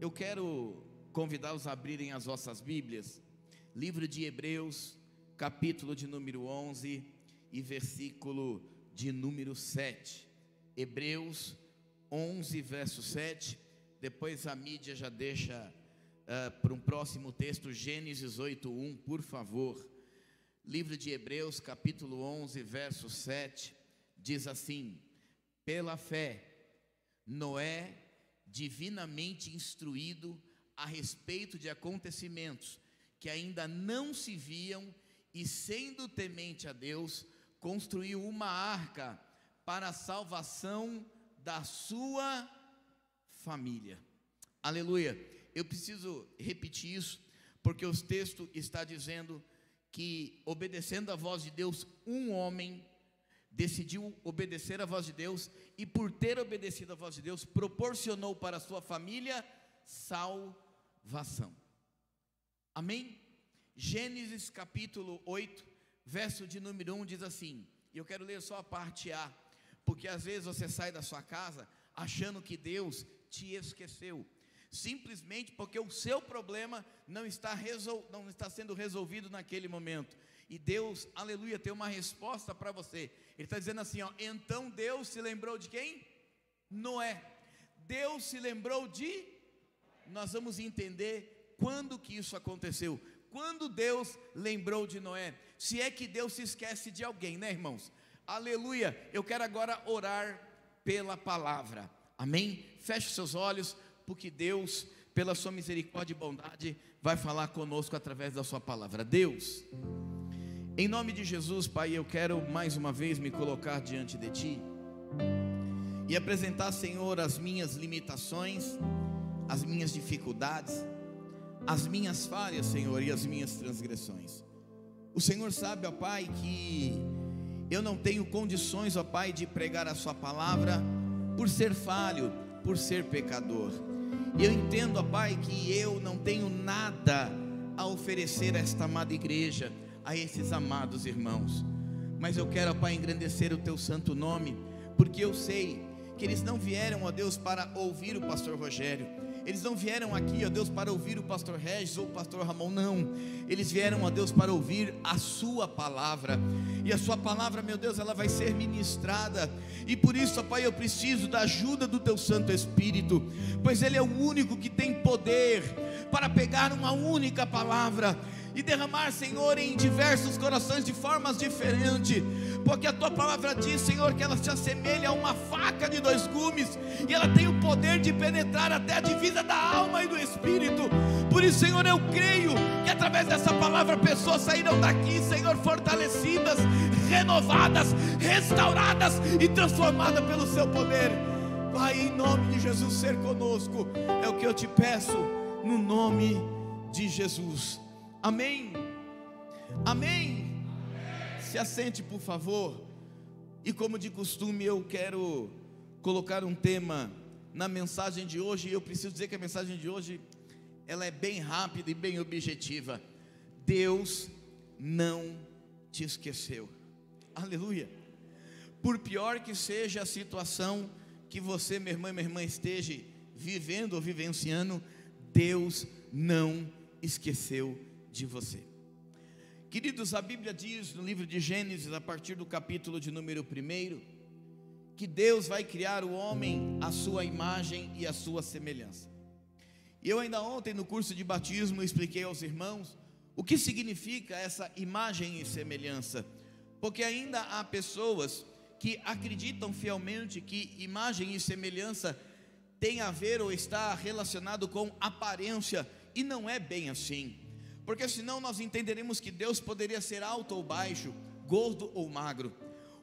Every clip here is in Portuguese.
Eu quero convidá-los a abrirem as vossas Bíblias, livro de Hebreus, capítulo de número 11 e versículo de número 7. Hebreus 11, verso 7. Depois a mídia já deixa para um próximo texto, Gênesis 8:1, por favor. Livro de Hebreus, capítulo 11, verso 7, diz assim: pela fé, Noé, divinamente instruído a respeito de acontecimentos que ainda não se viam, e sendo temente a Deus, construiu uma arca para a salvação da sua família. Aleluia. Eu preciso repetir isso, porque o texto está dizendo que, obedecendo a voz de Deus, um homem decidiu obedecer a voz de Deus, e por ter obedecido a voz de Deus, proporcionou para a sua família salvação. Amém? Gênesis capítulo 8, verso de número 1 diz assim, e eu quero ler só a parte A, porque às vezes você sai da sua casa achando que Deus te esqueceu, simplesmente porque o seu problema não está sendo resolvido naquele momento. E Deus, aleluia, tem uma resposta para você. Ele está dizendo assim, ó, então Deus se lembrou de quem? Noé. Deus se lembrou de... Nós vamos entender quando que isso aconteceu. Quando Deus lembrou de Noé. Se é que Deus se esquece de alguém, né, irmãos? Aleluia. Eu quero agora orar pela palavra. Amém? Feche os seus olhos, porque Deus, pela sua misericórdia e bondade, vai falar conosco através da sua palavra. Deus, em nome de Jesus, Pai, eu quero mais uma vez me colocar diante de Ti e apresentar, Senhor, as minhas limitações, as minhas dificuldades, as minhas falhas, Senhor, e as minhas transgressões. O Senhor sabe, ó Pai, que eu não tenho condições, ó Pai, de pregar a Sua palavra por ser falho, por ser pecador. E eu entendo, ó Pai, que eu não tenho nada a oferecer a esta amada igreja, a esses amados irmãos, mas eu quero, ó Pai, engrandecer o Teu santo nome, porque eu sei que eles não vieram, ó Deus, para ouvir o pastor Rogério, eles não vieram aqui, ó Deus, para ouvir o pastor Regis ou o pastor Ramon, não, eles vieram, ó Deus, para ouvir a Sua palavra, e a Sua palavra, meu Deus, ela vai ser ministrada, e por isso, ó Pai, eu preciso da ajuda do Teu Santo Espírito, pois Ele é o único que tem poder para pegar uma única palavra e derramar, Senhor, em diversos corações de formas diferentes, porque a Tua palavra diz, Senhor, que ela se assemelha a uma faca de dois gumes, e ela tem o poder de penetrar até a divisa da alma e do espírito. Por isso, Senhor, eu creio que através dessa palavra pessoas sairão daqui, Senhor, fortalecidas, renovadas, restauradas e transformadas pelo Seu poder. Pai, em nome de Jesus, ser conosco é o que eu Te peço, no nome de Jesus. Amém. Amém. Se assente, por favor. E como de costume, eu quero colocar um tema na mensagem de hoje. E eu preciso dizer que a mensagem de hoje, ela é bem rápida e bem objetiva. Deus não te esqueceu. Aleluia. Por pior que seja a situação que você, minha irmã, esteja vivendo ou vivenciando, Deus não esqueceu de você. Queridos, a Bíblia diz no livro de Gênesis, a partir do capítulo de número 1, que Deus vai criar o homem à sua imagem e à sua semelhança. E eu ainda ontem no curso de batismo expliquei aos irmãos o que significa essa imagem e semelhança, porque ainda há pessoas que acreditam fielmente que imagem e semelhança tem a ver ou está relacionado com aparência, e não é bem assim, porque senão nós entenderemos que Deus poderia ser alto ou baixo, gordo ou magro.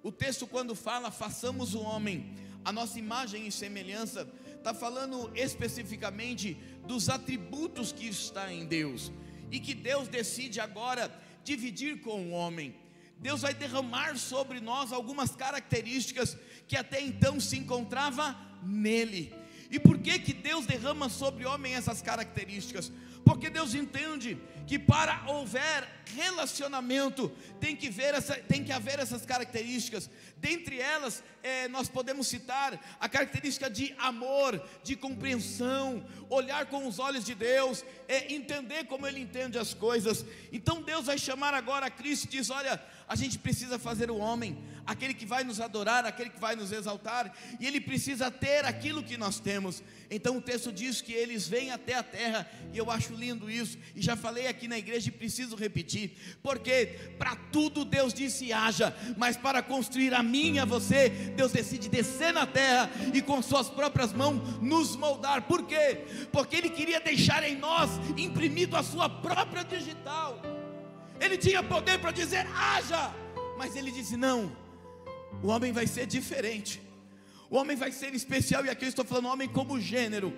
O texto, quando fala façamos o homem a nossa imagem e semelhança, está falando especificamente dos atributos que está em Deus, e que Deus decide agora dividir com o homem. Deus vai derramar sobre nós algumas características que até então se encontrava nele. E por que Deus derrama sobre o homem essas características? porque Deus entende que para houver relacionamento tem que haver essas características. Dentre elas, nós podemos citar a característica de amor, de compreensão, olhar com os olhos de Deus, entender como Ele entende as coisas. Então Deus vai chamar agora a Cristo e diz: olha, a gente precisa fazer o homem, aquele que vai nos adorar, aquele que vai nos exaltar, e ele precisa ter aquilo que nós temos. Então o texto diz que eles vêm até a terra, e eu acho lindo isso, e já falei aqui na igreja e preciso repetir, porque para tudo Deus disse haja, mas para construir a mim e a você, Deus decide descer na terra e com suas próprias mãos nos moldar. Por quê? Porque Ele queria deixar em nós imprimido a sua própria digital. Ele tinha poder para dizer haja, mas Ele disse não, o homem vai ser diferente, o homem vai ser especial. E aqui eu estou falando homem como gênero.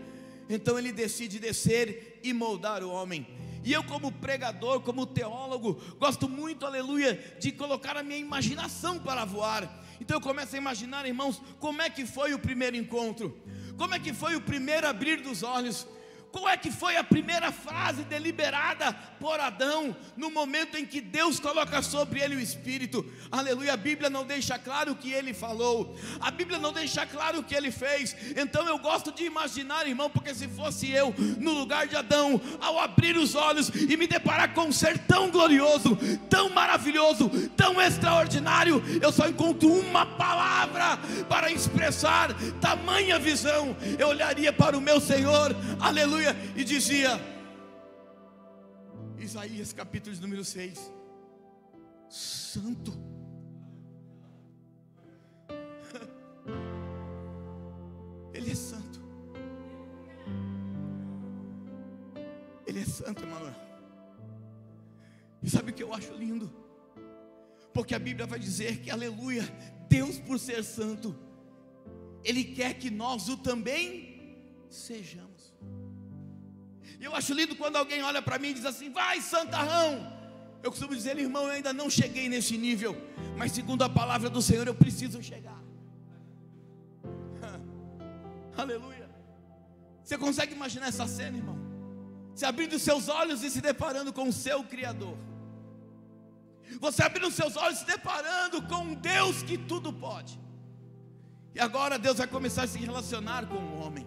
Então Ele decide descer e moldar o homem. E eu, como pregador, como teólogo, gosto muito, aleluia, de colocar a minha imaginação para voar. Então eu começo a imaginar, irmãos, como é que foi o primeiro encontro, como é que foi o primeiro abrir dos olhos, qual é que foi a primeira frase deliberada por Adão, no momento em que Deus coloca sobre ele o Espírito. Aleluia, a Bíblia não deixa claro o que ele falou, a Bíblia não deixa claro o que ele fez. Então eu gosto de imaginar, irmão, porque se fosse eu no lugar de Adão, ao abrir os olhos e me deparar com um ser tão glorioso, tão maravilhoso, tão extraordinário, eu só encontro uma palavra para expressar tamanha visão. Eu olharia para o meu Senhor, aleluia, e dizia, Isaías capítulo número 6, santo. Ele é santo, Ele é santo, Emmanuel. E sabe o que eu acho lindo? Porque a Bíblia vai dizer que, aleluia, Deus, por ser santo, Ele quer que nós o também sejamos. E eu acho lindo quando alguém olha para mim e diz assim: vai, santarrão. Eu costumo dizer: irmão, eu ainda não cheguei nesse nível, mas segundo a palavra do Senhor eu preciso chegar. Aleluia. Você consegue imaginar essa cena, irmão? Você abrindo seus olhos e se deparando com o seu Criador, você abrindo seus olhos e se deparando com um Deus que tudo pode. E agora Deus vai começar a se relacionar com o homem,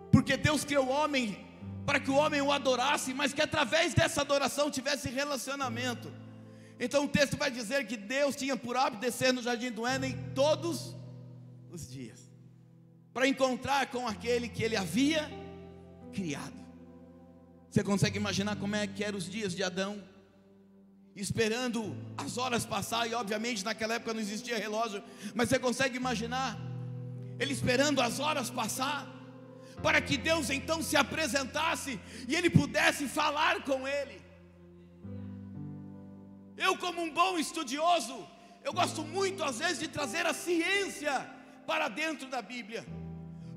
porque Deus criou o homem para que o homem o adorasse, mas que através dessa adoração tivesse relacionamento. Então o texto vai dizer que Deus tinha por hábito descer no jardim do Éden todos os dias, para encontrar com aquele que Ele havia criado. Você consegue imaginar como é que eram os dias de Adão? Esperando as horas passar, e obviamente naquela época não existia relógio, mas você consegue imaginar ele esperando as horas passar, para que Deus então se apresentasse e ele pudesse falar com ele. Eu, como um bom estudioso, eu gosto muito às vezes de trazer a ciência para dentro da Bíblia,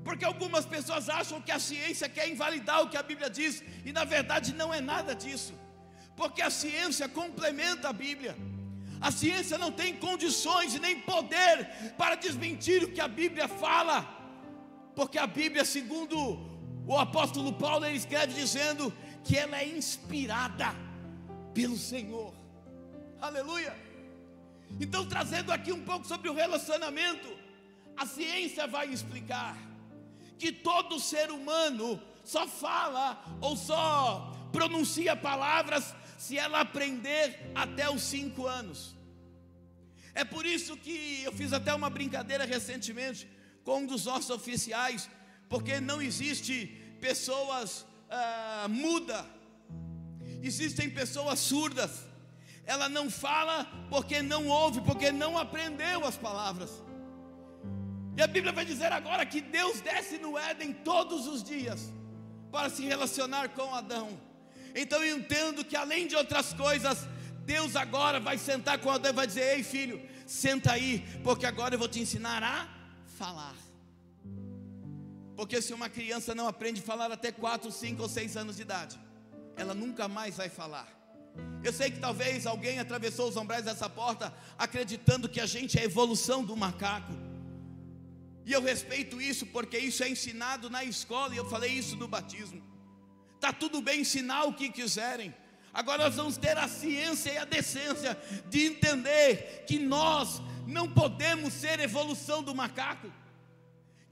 porque algumas pessoas acham que a ciência quer invalidar o que a Bíblia diz, e na verdade não é nada disso, porque a ciência complementa a Bíblia. A ciência não tem condições e nem poder para desmentir o que a Bíblia fala, porque a Bíblia, segundo o apóstolo Paulo, ele escreve dizendo que ela é inspirada pelo Senhor. Aleluia. Então, trazendo aqui um pouco sobre o relacionamento, a ciência vai explicar que todo ser humano só fala ou só pronuncia palavras se ela aprender até os 5 anos. É por isso que eu fiz até uma brincadeira recentemente com um dos nossos oficiais, porque não existe pessoas mudas, existem pessoas surdas. Ela não fala porque não ouve, porque não aprendeu as palavras. E a Bíblia vai dizer agora que Deus desce no Éden todos os dias para se relacionar com Adão. Então eu entendo que, além de outras coisas, Deus agora vai sentar com Adão e vai dizer: ei filho, senta aí, porque agora eu vou te ensinar a falar. Porque se uma criança não aprende a falar até 4, 5 ou 6 anos de idade, ela nunca mais vai falar. Eu sei que talvez alguém atravessou os umbrais dessa porta acreditando que a gente é a evolução do macaco, e eu respeito isso, porque isso é ensinado na escola, e eu falei isso no batismo. está tudo bem ensinar o que quiserem. Agora nós vamos ter a ciência e a decência de entender que nós não podemos ser evolução do macaco,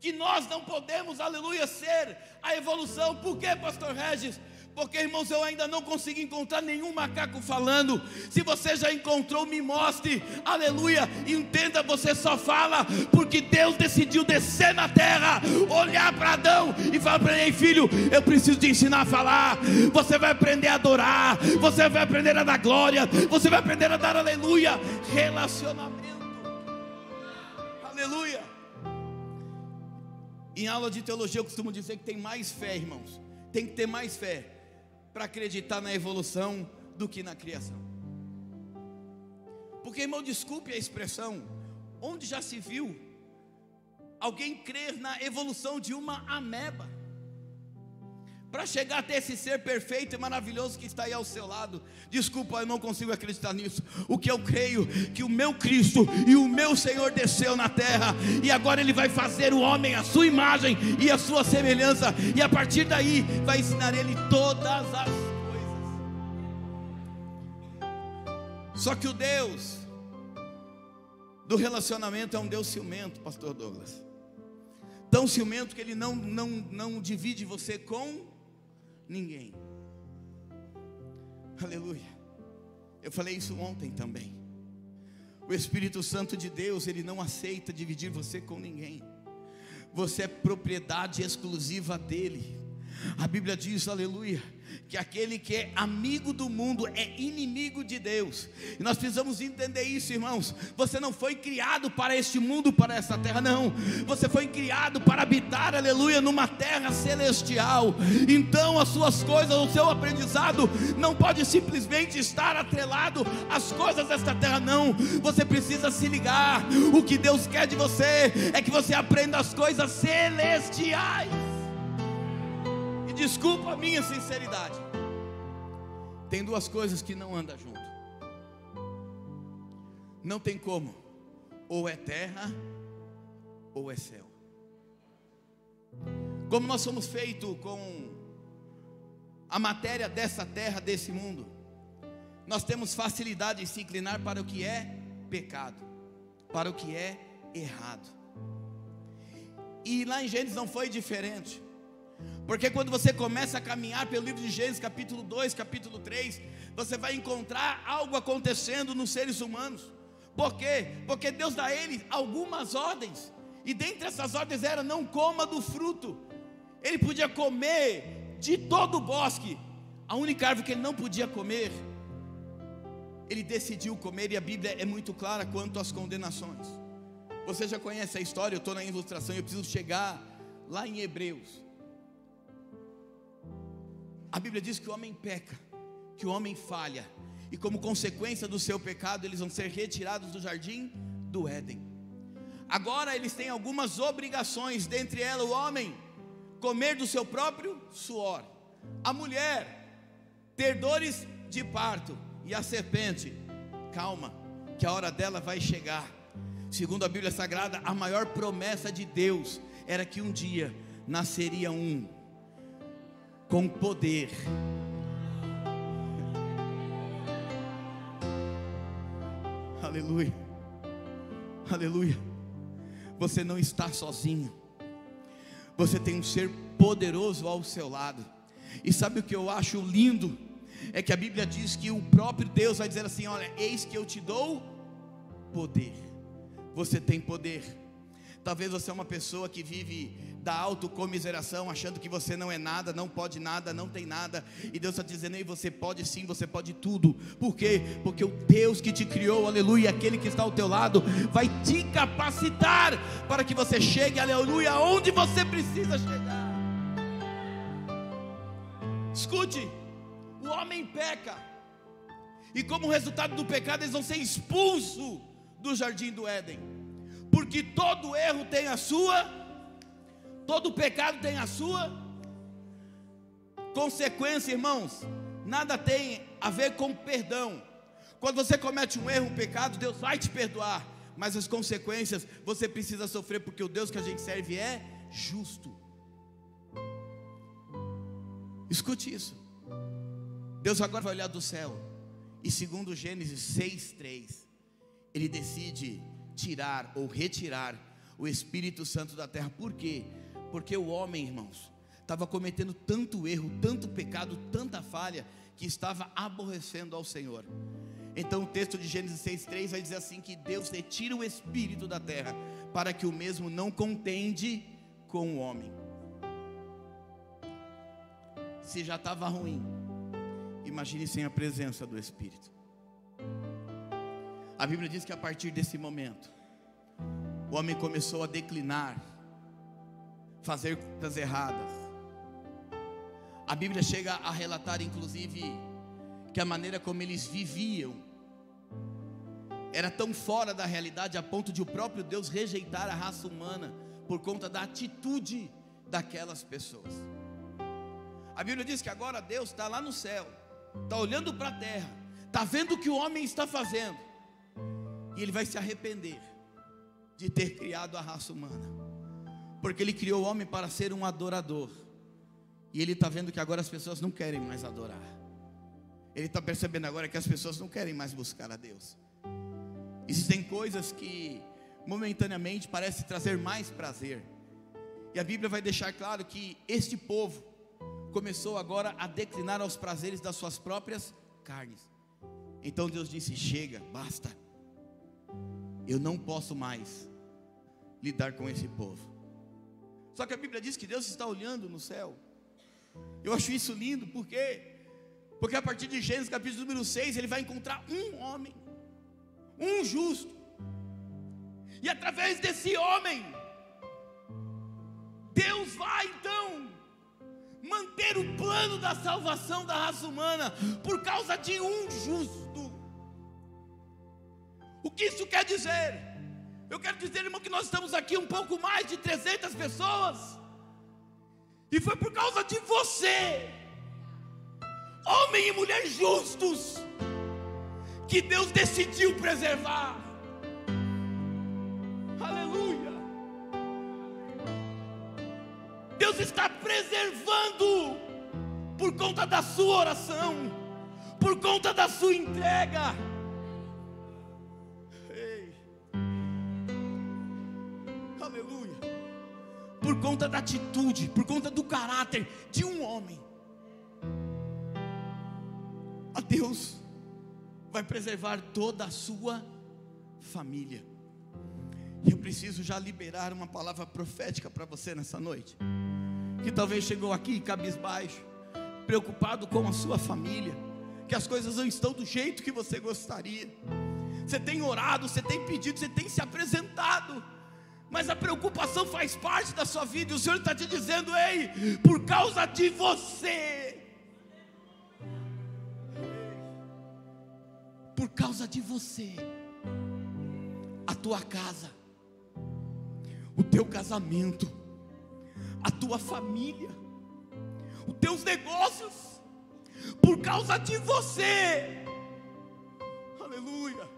que nós não podemos, aleluia, ser a evolução. Por quê, pastor Regis? Porque, irmãos, eu ainda não consegui encontrar nenhum macaco falando. Se você já encontrou, me mostre, aleluia. Entenda, você só fala porque Deus decidiu descer na terra, olhar para Adão e falar para ele: filho, eu preciso te ensinar a falar. Você vai aprender a adorar, você vai aprender a dar glória, você vai aprender a dar, aleluia, relacionamento, aleluia. Em aula de teologia eu costumo dizer que tem mais fé, irmãos. Tem que ter mais fé para acreditar na evolução do que na criação. Porque, irmão, desculpe a expressão, onde já se viu alguém crer na evolução de uma ameba para chegar até esse ser perfeito e maravilhoso que está aí ao seu lado? Desculpa, eu não consigo acreditar nisso. O que eu creio, que o meu Cristo e o meu Senhor desceu na terra, e agora Ele vai fazer o homem à sua imagem e à sua semelhança, e a partir daí vai ensinar ele todas as coisas. Só que o Deus do relacionamento é um Deus ciumento, pastor Douglas. Tão ciumento que Ele não divide você com ninguém. Aleluia. Eu falei isso ontem também. O Espírito Santo de Deus, Ele não aceita dividir você com ninguém. Você é propriedade exclusiva dEle. A Bíblia diz, aleluia, que aquele que é amigo do mundo é inimigo de Deus. E nós precisamos entender isso, irmãos. Você não foi criado para este mundo, para essa terra, não. Você foi criado para habitar, aleluia, numa terra celestial. Então as suas coisas, o seu aprendizado não pode simplesmente estar atrelado às coisas desta terra, não. Você precisa se ligar. O que Deus quer de você é que você aprenda as coisas celestiais. Desculpa a minha sinceridade, tem duas coisas que não andam junto. Não tem como, ou é terra ou é céu. Como nós somos feitos com a matéria dessa terra, desse mundo, nós temos facilidade de se inclinar para o que é pecado, para o que é errado. E lá em Gênesis não foi diferente. Porque quando você começa a caminhar pelo livro de Gênesis, capítulo 2, capítulo 3, você vai encontrar algo acontecendo nos seres humanos. Por quê? Porque Deus dá a eles algumas ordens, e dentre essas ordens era: não coma do fruto. Ele podia comer de todo o bosque, a única árvore que ele não podia comer, ele decidiu comer, e a Bíblia é muito clara quanto às condenações. Você já conhece a história, eu estou na ilustração, eu preciso chegar lá em Hebreus. A Bíblia diz que o homem peca, que o homem falha, e como consequência do seu pecado, eles vão ser retirados do jardim do Éden. Agora eles têm algumas obrigações, dentre elas o homem comer do seu próprio suor, a mulher ter dores de parto, e a serpente, calma, que a hora dela vai chegar. Segundo a Bíblia Sagrada, a maior promessa de Deus era que um dia nasceria um com poder. Aleluia, aleluia. Você não está sozinho, você tem um ser poderoso ao seu lado. E sabe o que eu acho lindo? É que a Bíblia diz que o próprio Deus vai dizer assim: olha, eis que eu te dou poder. Você tem poder. Talvez você é uma pessoa que vive da autocomiseração, achando que você não é nada, não pode nada, não tem nada, e Deus está dizendo: ei, você pode sim, você pode tudo. Por quê? Porque o Deus que te criou, aleluia, aquele que está ao teu lado, vai te capacitar para que você chegue, aleluia, onde você precisa chegar. Escute, o homem peca, e como resultado do pecado, eles vão ser expulsos do jardim do Éden, porque todo erro tem a sua, todo pecado tem a sua consequência, irmãos. Nada tem a ver com perdão. Quando você comete um erro, um pecado, Deus vai te perdoar, mas as consequências você precisa sofrer, porque o Deus que a gente serve é justo. Escute isso. Deus agora vai olhar do céu, e segundo Gênesis 6:3, Ele decide tirar ou retirar o Espírito Santo da terra. Por quê? Porque o homem, irmãos, estava cometendo tanto erro, tanto pecado, tanta falha, que estava aborrecendo ao Senhor. Então o texto de Gênesis 6:3 vai dizer assim, que Deus retira o Espírito da terra, para que o mesmo não contende com o homem. Se já estava ruim, imagine sem a presença do Espírito. A Bíblia diz que a partir desse momento, o homem começou a declinar, fazer coisas erradas. A Bíblia chega a relatar, inclusive, que a maneira como eles viviam era tão fora da realidade, a ponto de o próprio Deus rejeitar a raça humana, por conta da atitude daquelas pessoas. A Bíblia diz que agora Deus está lá no céu, está olhando para a terra, está vendo o que o homem está fazendo, e Ele vai se arrepender de ter criado a raça humana, porque Ele criou o homem para ser um adorador, e Ele está vendo que agora as pessoas não querem mais adorar. Ele está percebendo agora que as pessoas não querem mais buscar a Deus. Existem coisas que momentaneamente parecem trazer mais prazer, e a Bíblia vai deixar claro que este povo começou agora a declinar aos prazeres das suas próprias carnes. Então Deus disse: chega, basta, eu não posso mais lidar com esse povo. Só que a Bíblia diz que Deus está olhando no céu. Eu acho isso lindo, porque a partir de Gênesis capítulo número 6, ele vai encontrar um homem, um justo, e através desse homem, Deus vai então manter o plano da salvação da raça humana, por causa de um justo. O que isso quer dizer? Eu quero dizer, irmão, que nós estamos aqui um pouco mais de 300 pessoas, e foi por causa de você, homem e mulher justos, que Deus decidiu preservar. Aleluia. Deus está preservando por conta da sua oração, por conta da sua entrega. Ei. Aleluia. Por conta da atitude, por conta do caráter de um homem, a Deus vai preservar toda a sua família. E eu preciso já liberar uma palavra profética para você nessa noite, que talvez chegou aqui cabisbaixo, preocupado com a sua família, que as coisas não estão do jeito que você gostaria. Você tem orado, você tem pedido, você tem se apresentado, mas a preocupação faz parte da sua vida, e o Senhor está te dizendo: ei, por causa de você, por causa de você, a tua casa, o teu casamento, a tua família, os teus negócios, por causa de você. Aleluia,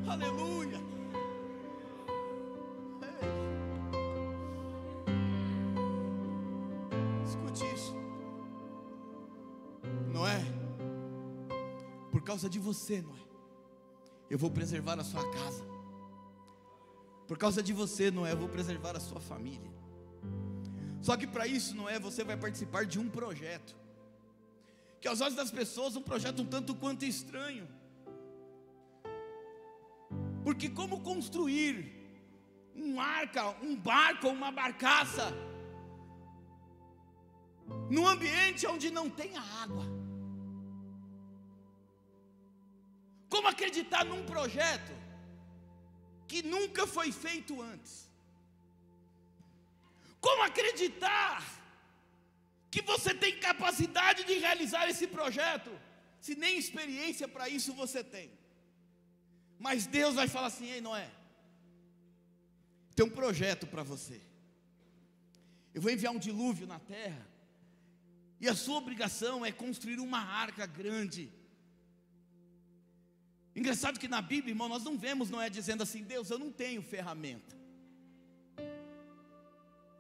aleluia. Escute isso, Noé, por causa de você, Noé, eu vou preservar a sua casa. Por causa de você, Noé, eu vou preservar a sua família. Só que para isso, Noé, você vai participar de um projeto, que aos olhos das pessoas, um projeto um tanto quanto estranho. Porque como construir um arca, um barco, uma barcaça, num ambiente onde não tem água? Como acreditar num projeto que nunca foi feito antes? Como acreditar que você tem capacidade de realizar esse projeto, se nem experiência para isso você tem? Mas Deus vai falar assim: ei, Noé, tem um projeto para você. Eu vou enviar um dilúvio na terra, e a sua obrigação é construir uma arca grande. Engraçado que na Bíblia, irmão, nós não vemos Noé dizendo assim: Deus, eu não tenho ferramenta.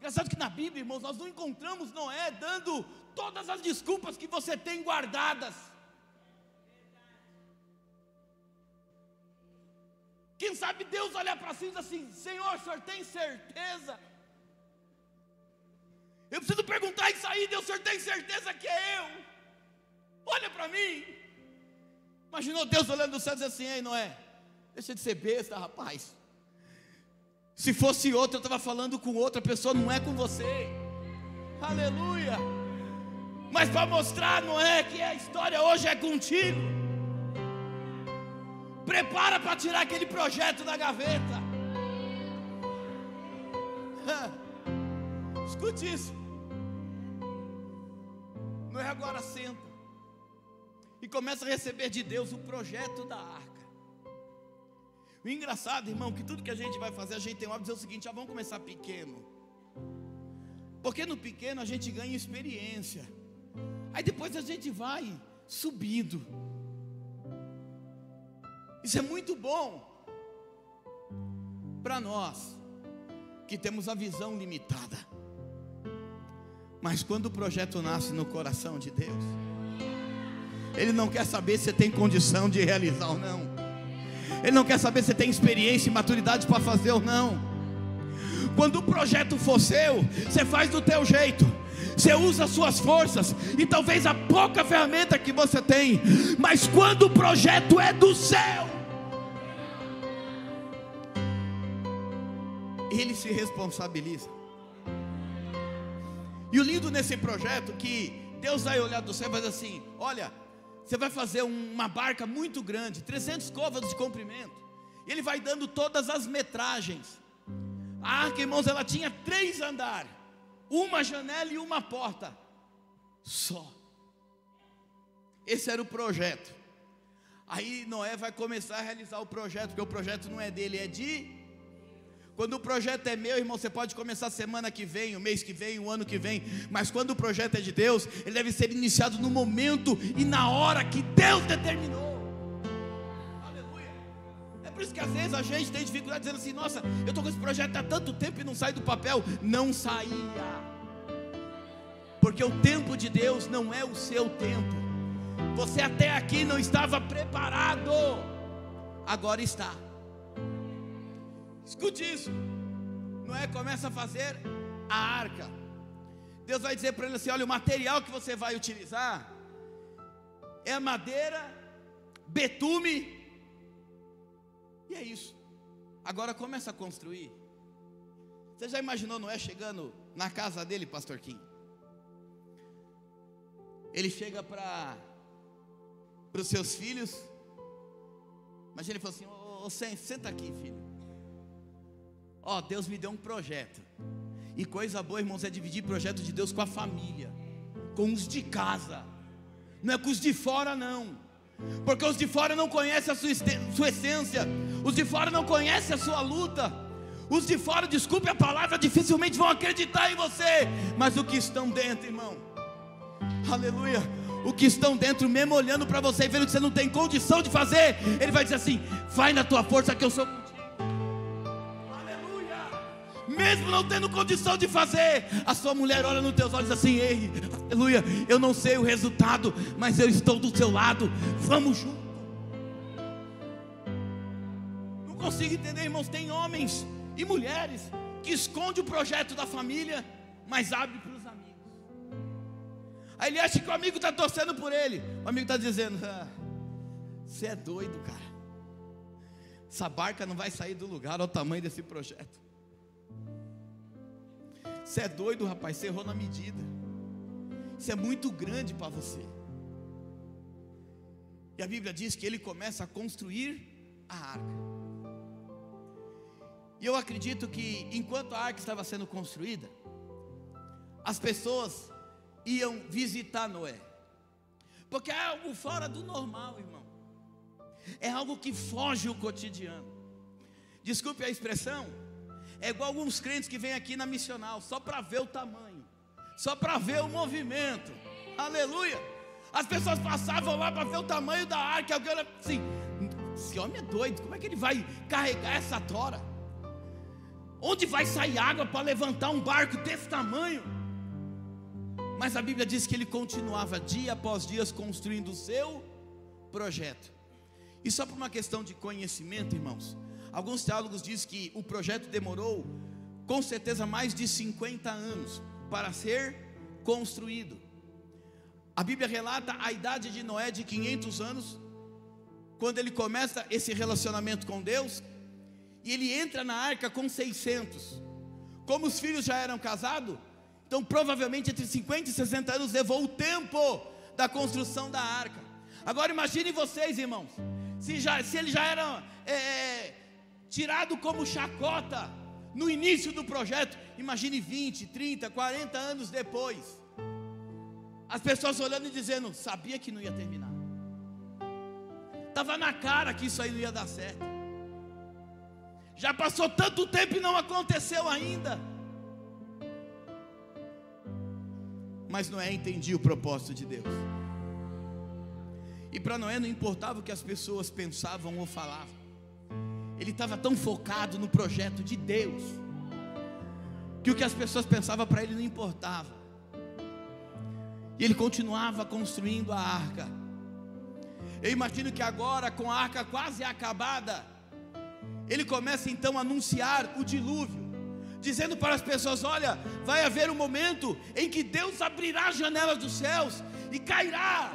Engraçado que na Bíblia, irmãos, nós não encontramos Noé dando todas as desculpas que você tem guardadas. Quem sabe Deus olhar para si e diz assim: Senhor, o Senhor tem certeza? Eu preciso perguntar isso aí, Deus, o Senhor tem certeza que é eu? Olha para mim. Imaginou Deus olhando do céu e dizendo assim: ei, Noé, deixa de ser besta, rapaz. Se fosse outro, eu estava falando com outra pessoa, não é com você. Aleluia. Mas para mostrar, Noé, que a história hoje é contigo, prepara para tirar aquele projeto da gaveta. Escute isso. Noé agora senta e começa a receber de Deus o projeto da arca. O engraçado, irmão, que tudo que a gente vai fazer, a gente tem o hábito de dizer o seguinte: vamos começar pequeno, porque no pequeno a gente ganha experiência, aí depois a gente vai subindo. Isso é muito bom para nós que temos a visão limitada, mas quando o projeto nasce no coração de Deus, Ele não quer saber se você tem condição de realizar ou não. Ele não quer saber se você tem experiência e maturidade para fazer ou não. Quando o projeto for seu, você faz do teu jeito, você usa as suas forças e talvez a pouca ferramenta que você tem, mas quando o projeto é do céu, Ele se responsabiliza. E o lindo nesse projeto, que Deus vai olhar do céu e vai dizer assim: olha, você vai fazer uma barca muito grande, 300 côvados de comprimento, e Ele vai dando todas as metragens. A arca, irmãos, ela tinha 3 andares, uma janela e uma porta só. Esse era o projeto. Aí Noé vai começar a realizar o projeto, porque o projeto não é dele, é de... Quando o projeto é meu, irmão, você pode começar semana que vem, o mês que vem, o ano que vem, mas quando o projeto é de Deus, ele deve ser iniciado no momento e na hora que Deus determinou. Aleluia. É por isso que às vezes a gente tem dificuldade dizendo assim: nossa, eu estou com esse projeto há tanto tempo e não sai do papel. Não saía, porque o tempo de Deus não é o seu tempo. Você até aqui não estava preparado, agora está. Escute isso. Noé começa a fazer a arca. Deus vai dizer para ele assim: olha, o material que você vai utilizar é madeira, betume, e é isso. Agora começa a construir. Você já imaginou Noé chegando na casa dele, pastor Kim? Ele chega para os seus filhos. Imagina, ele falou assim: senta aqui, filho. Ó, Deus me deu um projeto. E coisa boa, irmãos, é dividir projeto de Deus com a família, com os de casa. Não é com os de fora, não. Porque os de fora não conhecem a sua essência. Os de fora não conhecem a sua luta. Os de fora, desculpe a palavra, dificilmente vão acreditar em você. Mas o que estão dentro, irmão, aleluia, o que estão dentro, mesmo olhando para você e vendo que você não tem condição de fazer, Ele vai dizer assim: vai na tua força que eu sou contigo. Mesmo não tendo condição de fazer, a sua mulher olha nos teus olhos e diz assim: ei, aleluia, eu não sei o resultado, mas eu estou do seu lado, vamos junto. Não consigo entender, irmãos, tem homens e mulheres que escondem o projeto da família, mas abrem para os amigos. Aí ele acha que o amigo está torcendo por ele, o amigo está dizendo: você é doido, cara, essa barca não vai sair do lugar, olha o tamanho desse projeto. Você é doido, rapaz, você errou na medida. Isso é muito grande para você. E a Bíblia diz que ele começa a construir a arca. E eu acredito que enquanto a arca estava sendo construída, as pessoas iam visitar Noé, porque é algo fora do normal, irmão. É algo que foge o cotidiano. Desculpe a expressão. É igual alguns crentes que vêm aqui na missional só para ver o tamanho, só para ver o movimento. Aleluia. As pessoas passavam lá para ver o tamanho da arca. Alguém olha assim: esse homem é doido, como é que ele vai carregar essa tora? Onde vai sair água para levantar um barco desse tamanho? Mas a Bíblia diz que ele continuava dia após dia construindo o seu projeto. E só por uma questão de conhecimento, irmãos, alguns teólogos dizem que o projeto demorou com certeza mais de 50 anos para ser construído. A Bíblia relata a idade de Noé de 500 anos, quando ele começa esse relacionamento com Deus, e ele entra na arca com 600. Como os filhos já eram casados, então provavelmente entre 50 e 60 anos levou o tempo da construção da arca. Agora imagine vocês, irmãos, se ele já era tirado como chacota no início do projeto, imagine 20, 30, 40 anos depois, as pessoas olhando e dizendo: sabia que não ia terminar, estava na cara que isso aí não ia dar certo, já passou tanto tempo e não aconteceu ainda. Mas Noé entendia o propósito de Deus, e para Noé não importava o que as pessoas pensavam ou falavam, ele estava tão focado no projeto de Deus, que o que as pessoas pensavam para ele não importava, e ele continuava construindo a arca. Eu imagino que agora, com a arca quase acabada, ele começa então a anunciar o dilúvio, dizendo para as pessoas: olha, vai haver um momento em que Deus abrirá as janelas dos céus e cairá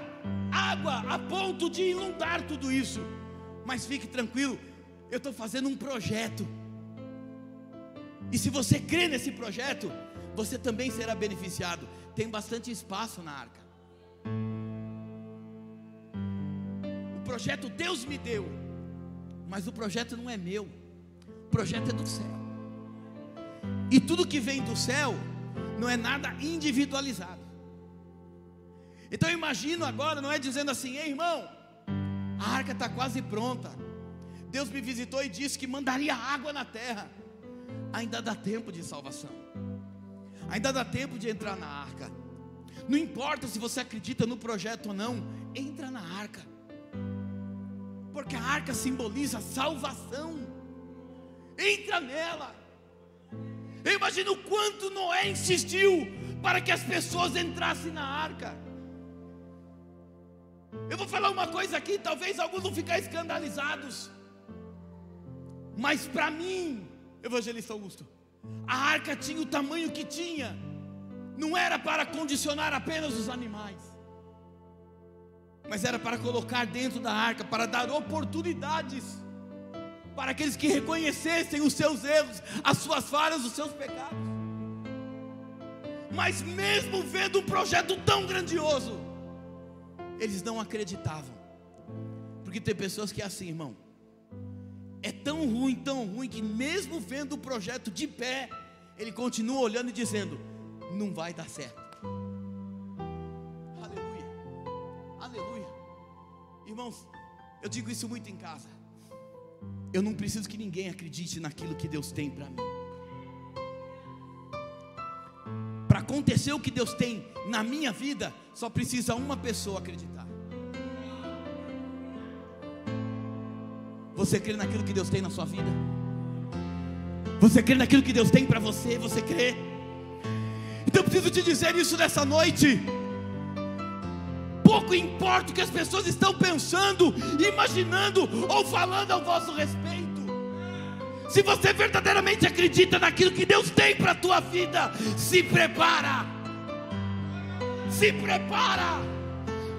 água a ponto de inundar tudo isso. Mas fique tranquilo, eu estou fazendo um projeto, e se você crê nesse projeto, você também será beneficiado. Tem bastante espaço na arca. O projeto Deus me deu, mas o projeto não é meu, o projeto é do céu. E tudo que vem do céu não é nada individualizado. Então eu imagino agora, não é dizendo assim: ei irmão, a arca está quase pronta, Deus me visitou e disse que mandaria água na terra. Ainda dá tempo de salvação, ainda dá tempo de entrar na arca. Não importa se você acredita no projeto ou não, entra na arca, porque a arca simboliza salvação. Entra nela. Eu imagino o quanto Noé insistiu para que as pessoas entrassem na arca. Eu vou falar uma coisa aqui, talvez alguns vão ficar escandalizados, mas para mim, evangelista Augusto, a arca tinha o tamanho que tinha, não era para condicionar apenas os animais, mas era para colocar dentro da arca, para dar oportunidades para aqueles que reconhecessem os seus erros, as suas falhas, os seus pecados. Mas mesmo vendo um projeto tão grandioso, eles não acreditavam, porque tem pessoas que é assim, irmão, é tão ruim, que mesmo vendo o projeto de pé, ele continua olhando e dizendo: não vai dar certo. Aleluia, aleluia. Irmãos, eu digo isso muito em casa. Eu não preciso que ninguém acredite naquilo que Deus tem para mim. Para acontecer o que Deus tem na minha vida, só precisa uma pessoa acreditar. Você crê naquilo que Deus tem na sua vida? Você crê naquilo que Deus tem para você? Você crê? Então eu preciso te dizer isso nessa noite. Pouco importa o que as pessoas estão pensando, imaginando ou falando ao vosso respeito. Se você verdadeiramente acredita naquilo que Deus tem para a tua vida, se prepara. Se prepara.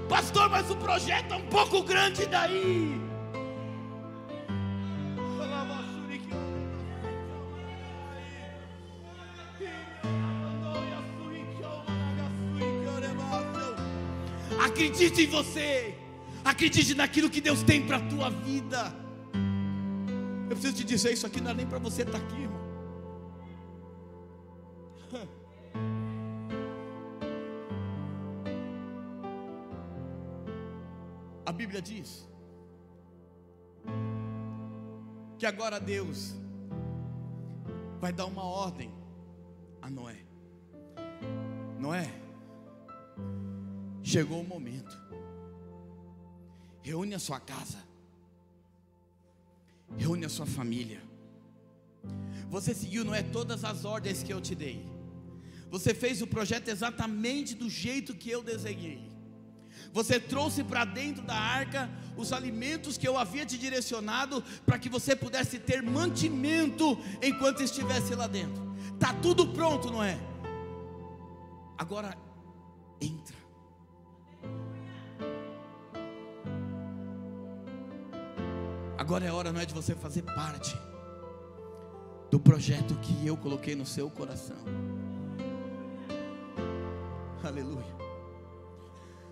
Pastor, mas o projeto é um pouco grande daí. Acredite em você, acredite naquilo que Deus tem para a tua vida. Eu preciso te dizer, isso aqui não é nem para você estar aqui, irmão. A Bíblia diz que agora Deus vai dar uma ordem a Noé. Noé, chegou o momento. Reúne a sua casa, reúne a sua família, Você seguiu, não é, todas as ordens que eu te dei. Você fez o projeto exatamente do jeito que eu desenhei. Você trouxe para dentro da arca os alimentos que eu havia te direcionado, para que você pudesse ter mantimento enquanto estivesse lá dentro. Está tudo pronto, não é? Agora entra. Agora é hora, não é, de você fazer parte do projeto que eu coloquei no seu coração. Aleluia.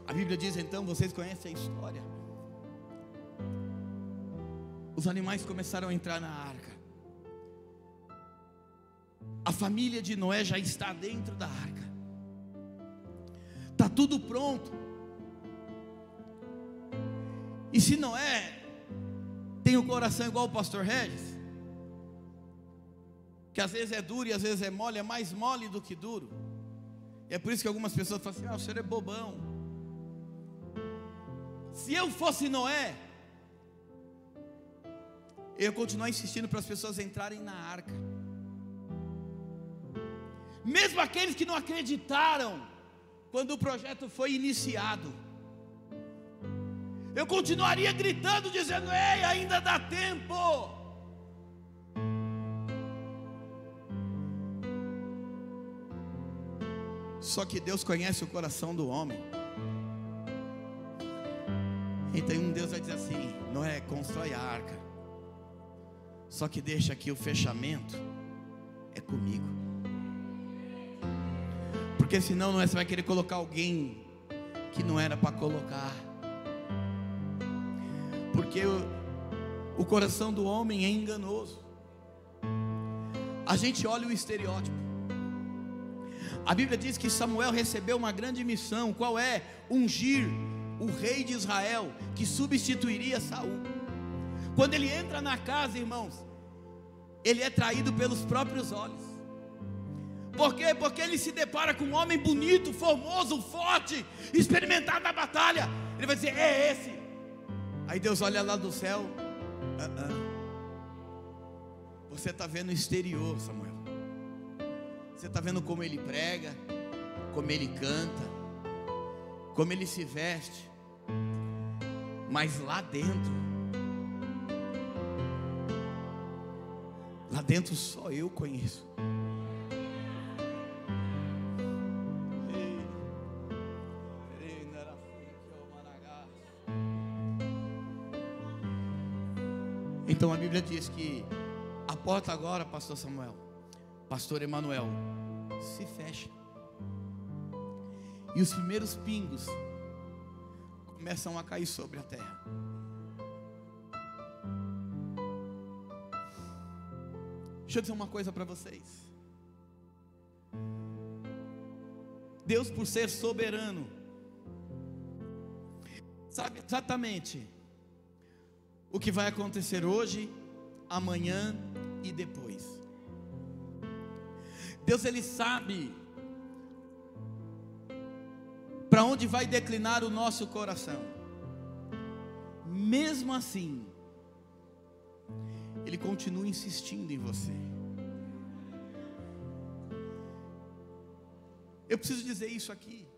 A Bíblia diz então, vocês conhecem a história. Os animais começaram a entrar na arca. A família de Noé já está dentro da arca. Está tudo pronto. E se Noé tem o coração igual o pastor Regis, que às vezes é duro e às vezes é mole, é mais mole do que duro. E é por isso que algumas pessoas falam assim: o senhor é bobão. Se eu fosse Noé, eu ia continuar insistindo para as pessoas entrarem na arca. Mesmo aqueles que não acreditaram quando o projeto foi iniciado, eu continuaria gritando, dizendo: ei, ainda dá tempo. Só que Deus conhece o coração do homem. Então Deus vai dizer assim: Noé, constrói a arca, só que deixa que o fechamento é comigo. Porque senão, Noé, você vai querer colocar alguém que não era para colocar. Porque o coração do homem é enganoso. A gente olha o estereótipo. A Bíblia diz que Samuel recebeu uma grande missão. Qual é? Ungir o rei de Israel, que substituiria Saul. Quando ele entra na casa, irmãos, ele é traído pelos próprios olhos. Por quê? Porque ele se depara com um homem bonito, formoso, forte, experimentado na batalha. Ele vai dizer: é esse. Aí Deus olha lá do céu: você está vendo o exterior, Samuel. Você está vendo como ele prega, como ele canta, como ele se veste. Mas lá dentro só eu conheço. Então a Bíblia diz que a porta agora, pastor Samuel, pastor Emanuel, se fecha. E os primeiros pingos começam a cair sobre a terra. Deixa eu dizer uma coisa para vocês. Deus, por ser soberano, sabe exatamente o que vai acontecer hoje, amanhã e depois. Deus, Ele sabe para onde vai declinar o nosso coração. Mesmo assim, Ele continua insistindo em você. Eu preciso dizer isso aqui,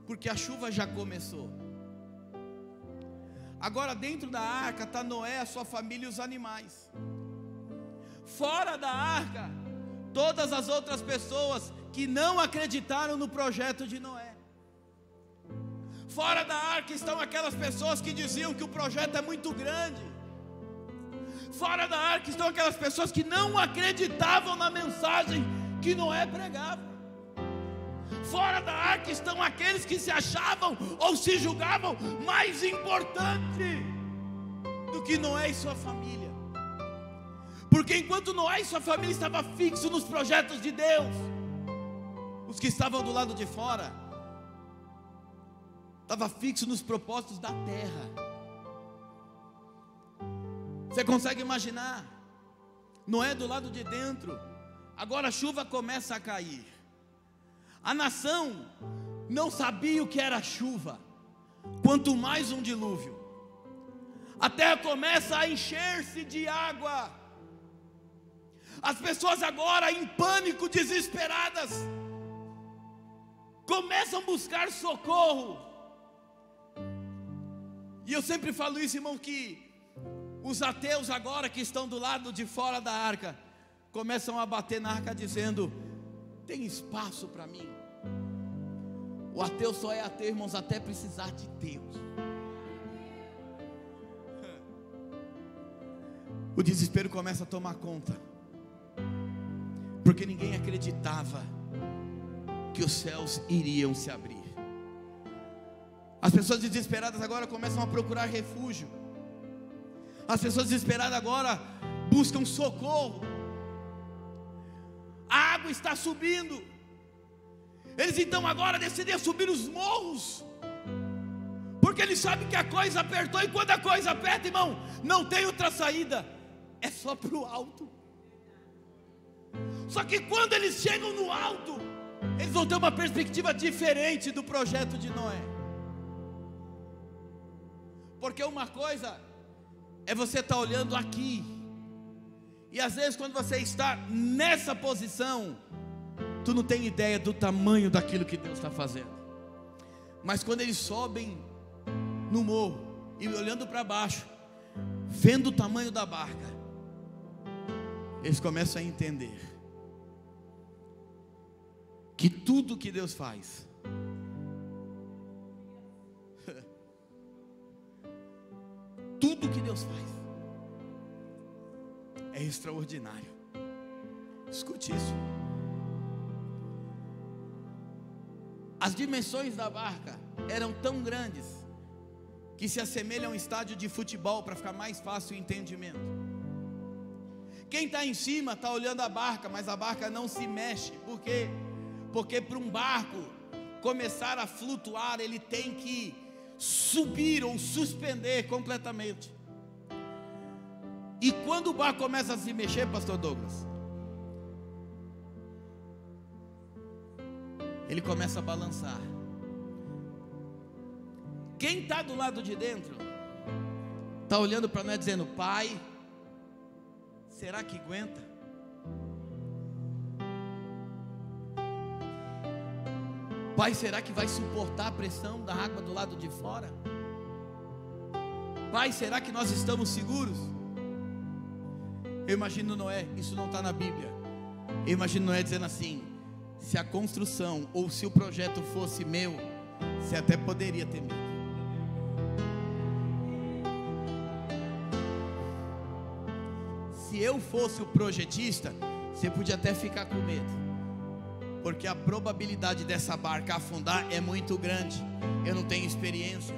porque a chuva já começou. Agora dentro da arca está Noé, a sua família e os animais. Fora da arca, todas as outras pessoas que não acreditaram no projeto de Noé. Fora da arca estão aquelas pessoas que diziam que o projeto é muito grande. Fora da arca estão aquelas pessoas que não acreditavam na mensagem que Noé pregava. Fora da arca estão aqueles que se achavam ou se julgavam mais importante do que Noé e sua família. Porque enquanto Noé e sua família estavam fixos nos projetos de Deus, os que estavam do lado de fora estavam fixos nos propósitos da terra. Você consegue imaginar? Noé do lado de dentro. Agora a chuva começa a cair. A nação não sabia o que era chuva, quanto mais um dilúvio. A terra começa a encher-se de água. As pessoas agora em pânico, desesperadas, começam a buscar socorro. E eu sempre falo isso, irmão, que os ateus agora que estão do lado de fora da arca, começam a bater na arca dizendo: tem espaço para mim. O ateu só é ateu, irmãos, até precisar de Deus. O desespero começa a tomar conta, porque ninguém acreditava que os céus iriam se abrir. As pessoas desesperadas agora começam a procurar refúgio. As pessoas desesperadas agora buscam socorro. A água está subindo. Eles então agora decidem subir os morros, porque eles sabem que a coisa apertou. E quando a coisa aperta, irmão, não tem outra saída, é só para o alto. Só que quando eles chegam no alto, eles vão ter uma perspectiva diferente do projeto de Noé. Porque uma coisa é você estar olhando aqui, e às vezes quando você está nessa posição, tu não tem ideia do tamanho daquilo que Deus está fazendo. Mas quando eles sobem no morro e olhando para baixo, vendo o tamanho da barca, eles começam a entender que tudo que Deus faz tudo que Deus faz é extraordinário. Escute isso. As dimensões da barca eram tão grandes que se assemelham a um estádio de futebol, para ficar mais fácil o entendimento. Quem está em cima está olhando a barca, mas a barca não se mexe. Por quê? Porque para um barco começar a flutuar, ele tem que subir ou suspender completamente. E quando o barco começa a se mexer, pastor Douglas, ele começa a balançar. Quem está do lado de dentro está olhando para nós dizendo: pai, será que aguenta? Pai, será que vai suportar a pressão da água do lado de fora? Pai, será que nós estamos seguros? Eu imagino Noé, isso não está na Bíblia. Eu imagino Noé dizendo assim: se a construção ou se o projeto fosse meu, você até poderia ter medo. Se eu fosse o projetista, você podia até ficar com medo, porque a probabilidade dessa barca afundar é muito grande. Eu não tenho experiência,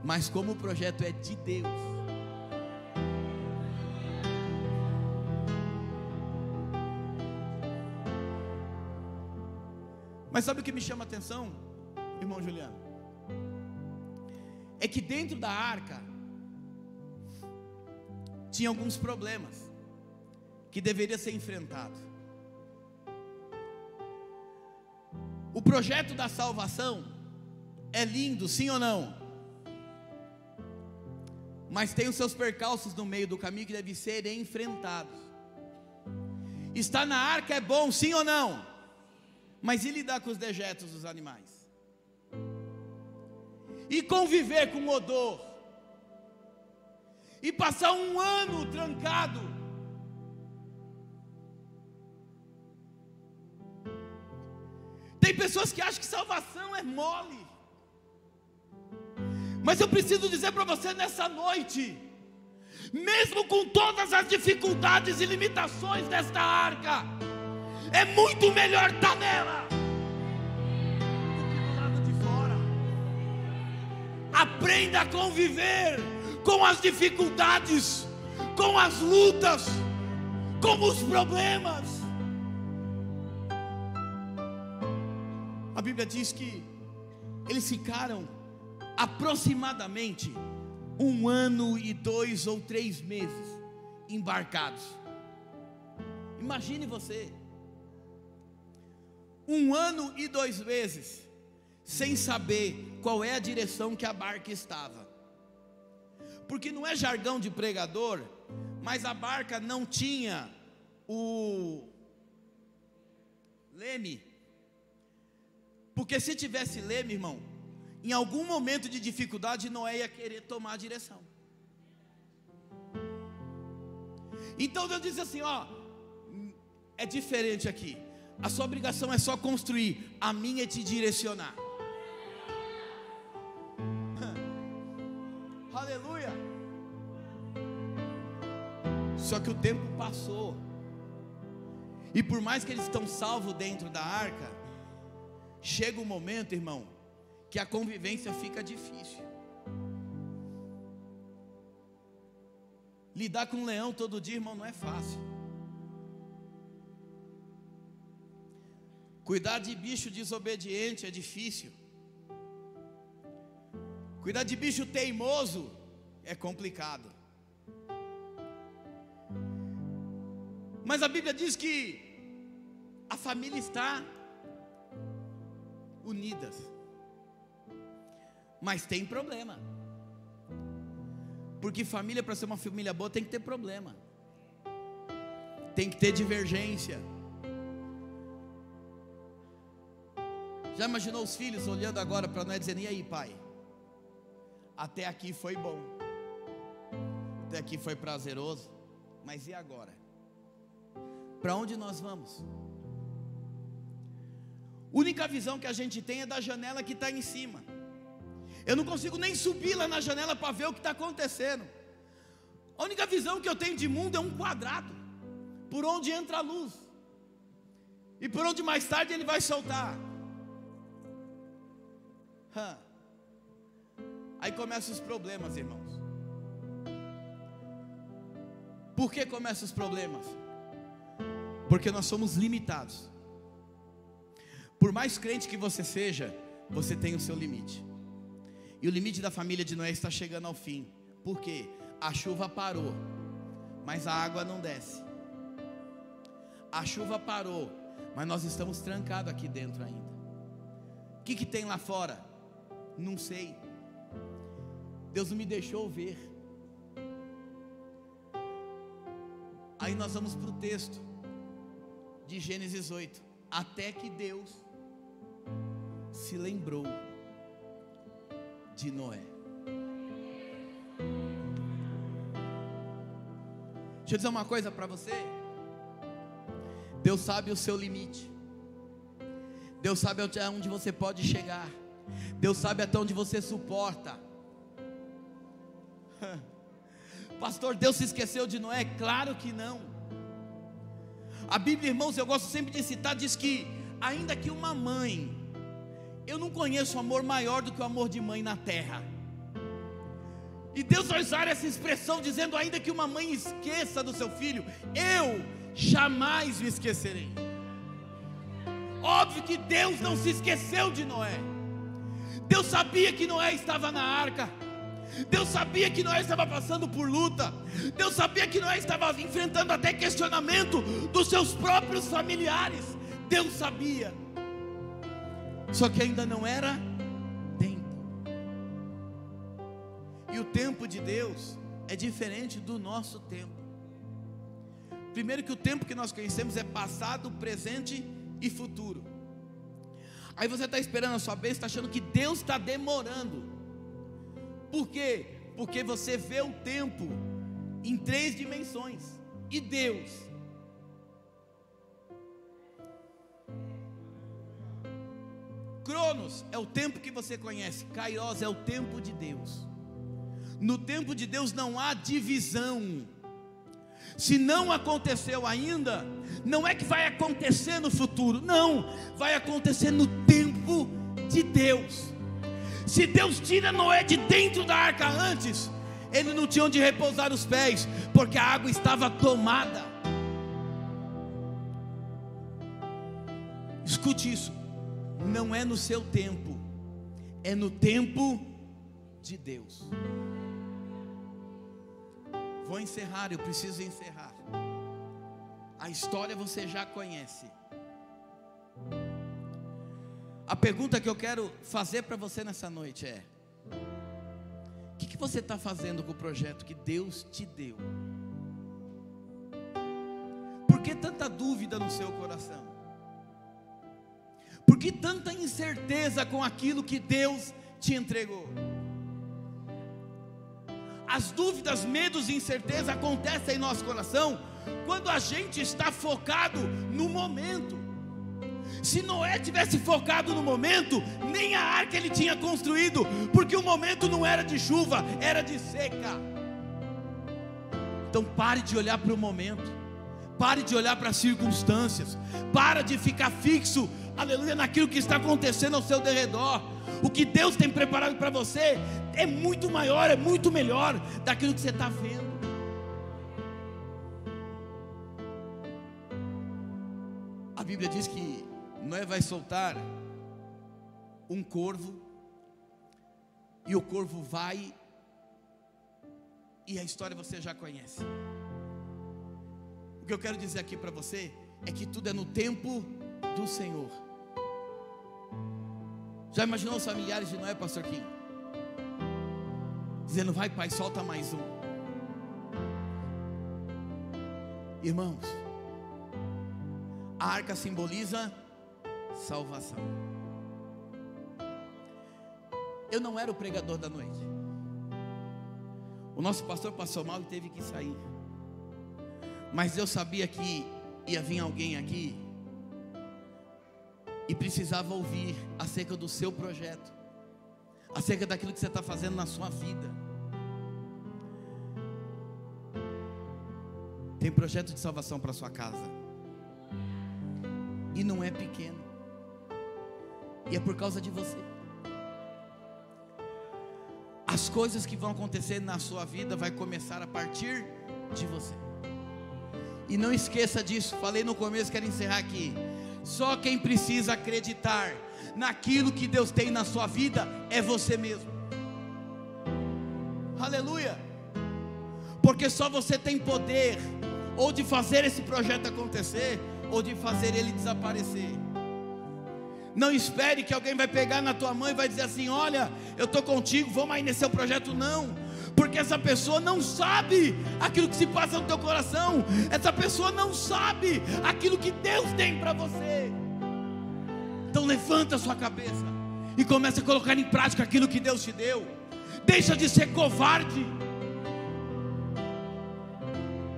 mas como o projeto é de Deus, mas sabe o que me chama a atenção, irmão Juliano? É que dentro da arca tinha alguns problemas que deveria ser enfrentado. O projeto da salvação é lindo, sim ou não? Mas tem os seus percalços no meio do caminho que devem ser enfrentados. Estar na arca é bom, sim ou não? Mas e lidar com os dejetos dos animais? E conviver com o odor? E passar um ano trancado? Tem pessoas que acham que salvação é mole. Mas eu preciso dizer para você nessa noite, mesmo com todas as dificuldades e limitações desta arca, é muito melhor estar nela do que do lado de fora. Aprenda a conviver com as dificuldades, com as lutas, com os problemas. A Bíblia diz que eles ficaram aproximadamente 1 ano e 2 ou 3 meses embarcados. Imagine você, 1 ano e 2 meses sem saber qual é a direção que a barca estava. Porque não é jargão de pregador, mas a barca não tinha o leme, porque se tivesse leme, irmão, em algum momento de dificuldade, Noé ia querer tomar a direção. Então Deus disse assim, ó, é diferente aqui. A sua obrigação é só construir, a minha é te direcionar. Aleluia. Só que o tempo passou, e por mais que eles estão salvos dentro da arca, chega um momento, irmão, que a convivência fica difícil. Lidar com um leão todo dia, irmão, não é fácil. Cuidar de bicho desobediente é difícil. Cuidar de bicho teimoso é complicado. Mas a Bíblia diz que a família está unidas, mas tem problema. Porque família, para ser uma família boa, tem que ter problema, tem que ter divergência. Já imaginou os filhos olhando agora para nós dizendo: e aí, pai, até aqui foi bom, até aqui foi prazeroso, mas e agora? Para onde nós vamos? Única visão que a gente tem é da janela que está em cima. Eu não consigo nem subir lá na janela para ver o que está acontecendo. A única visão que eu tenho de mundo é um quadrado, por onde entra a luz, e por onde mais tarde ele vai soltar. Aí começam os problemas, irmãos. Por que começam os problemas? Porque nós somos limitados. Por mais crente que você seja, você tem o seu limite. E o limite da família de Noé está chegando ao fim. Por quê? A chuva parou, mas a água não desce. A chuva parou, mas nós estamos trancados aqui dentro ainda. O que tem lá fora? Não sei. Deus não me deixou ver. Aí nós vamos para o texto de Gênesis 8. Até que Deus se lembrou de Noé. Deixa eu dizer uma coisa para você. Deus sabe o seu limite. Deus sabe até onde você pode chegar. Deus sabe até onde você suporta. Pastor, Deus se esqueceu de Noé? Claro que não. A Bíblia, irmãos, eu gosto sempre de citar, diz que ainda que uma mãe, eu não conheço amor maior do que o amor de mãe na terra. E Deus vai usar essa expressão dizendo: ainda que uma mãe esqueça do seu filho, eu jamais me esquecerei. Óbvio que Deus não se esqueceu de Noé. Deus sabia que Noé estava na arca. Deus sabia que Noé estava passando por luta. Deus sabia que Noé estava enfrentando até questionamento dos seus próprios familiares. Deus sabia. Só que ainda não era tempo. E o tempo de Deus é diferente do nosso tempo. Primeiro que o tempo que nós conhecemos é passado, presente e futuro. Aí você está esperando a sua vez, está achando que Deus está demorando. Por quê? Porque você vê o tempo em 3 dimensões. E Deus, Cronos é o tempo que você conhece, Kairos é o tempo de Deus. No tempo de Deus não há divisão. Se não aconteceu ainda, não é que vai acontecer no futuro, não, vai acontecer no tempo de Deus. Se Deus tira Noé de dentro da arca antes, ele não tinha onde repousar os pés, porque a água estava tomada. Escute isso, não é no seu tempo, é no tempo de Deus. Vou encerrar, eu preciso encerrar. A história você já conhece. A pergunta que eu quero fazer para você nessa noite é: o que você está fazendo com o projeto que Deus te deu? Por que tanta dúvida no seu coração? Por que tanta incerteza com aquilo que Deus te entregou? As dúvidas, medos e incerteza acontecem em nosso coração quando a gente está focado no momento. Se Noé tivesse focado no momento, nem a arca ele tinha construído, porque o momento não era de chuva, era de seca. Então pare de olhar para o momento, pare de olhar para as circunstâncias, para de ficar fixo, aleluia, naquilo que está acontecendo ao seu derredor. O que Deus tem preparado para você é muito maior, é muito melhor daquilo que você está vendo. A Bíblia diz que Noé vai soltar um corvo, e o corvo vai, e a história você já conhece. O que eu quero dizer aqui para você é que tudo é no tempo do Senhor. Já imaginou os familiares de Noé, pastor Kim? Dizendo: vai pai, solta mais um. Irmãos, a arca simboliza salvação. Eu não era o pregador da noite. O nosso pastor passou mal e teve que sair. Mas eu sabia que ia vir alguém aqui e precisava ouvir acerca do seu projeto, acerca daquilo que você está fazendo na sua vida. Tem projeto de salvação para sua casa, e não é pequeno, e é por causa de você. As coisas que vão acontecer na sua vida vai começar a partir de você. E não esqueça disso, falei no começo, quero encerrar aqui. Só quem precisa acreditar naquilo que Deus tem na sua vida é você mesmo. Aleluia. Porque só você tem poder ou de fazer esse projeto acontecer, ou de fazer ele desaparecer. Não espere que alguém vai pegar na tua mão e vai dizer assim: olha, eu estou contigo, vamos aí nesse seu projeto. Não, porque essa pessoa não sabe aquilo que se passa no teu coração. Essa pessoa não sabe aquilo que Deus tem para você. Então levanta a sua cabeça e comece a colocar em prática aquilo que Deus te deu. Deixa de ser covarde.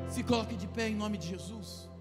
Se coloque de pé em nome de Jesus.